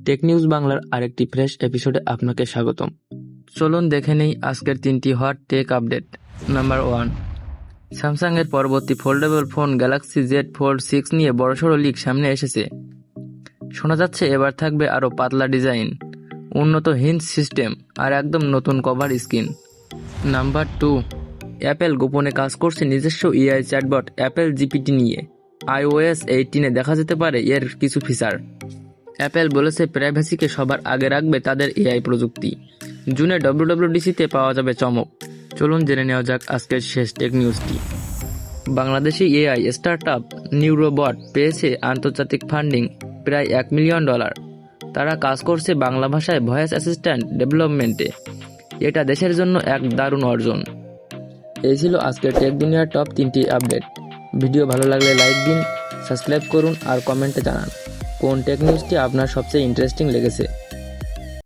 Tech news বাংলার আরেকটি fresh এপিসোডে আপনাকে স্বাগতম। চলুন দেখে নেই আজকের 3টি হট টেক আপডেট। নাম্বার 1, স্যামসাংয়ের পরবর্তী foldable phone Galaxy Z fold 6 নিয়ে বড়সড় লিক সামনে এসেছে। শোনা যাচ্ছে এবার থাকবে আরও পাতলা ডিজাইন, উন্নত হিঞ্জ সিস্টেম আর একদম নতুন কভার স্ক্রিন। নাম্বার 2, অ্যাপেল গোপনে কাজ করছে নিজস্ব এআই চ্যাটবট অ্যাপেল জিপিটি নিয়ে। iOS 18-এ দেখা যেতে পারে এর কিছু ফিচার। অ্যাপেল বলেছে প্রাইভেসিকে সবার আগে রাখবে তাদের এআই প্রযুক্তি। জুনে WWDC-তে পাওয়া যাবে চমক। চলুন জেনে নেওয়া যাক আজকের শেষ টেক নিউজটি। বাংলাদেশি এআই স্টার্টআপ নিউরোবট পেয়েছে আন্তর্জাতিক ফান্ডিং প্রায় $1 মিলিয়ন। তারা কাজ করছে বাংলা ভাষায় ভয়েস অ্যাসিস্ট্যান্ট ডেভেলপমেন্টে। এটা দেশের জন্য এক দারুণ অর্জন। এই ছিল আজকের টেক দুনিয়ার টপ 3টি আপডেট। ভিডিও ভালো লাগলে লাইক দিন, সাবস্ক্রাইব করুন আর কমেন্টে জানান কোন টেক নিউজটি আপনার সবচেয়ে ইন্টারেস্টিং লেগেছে।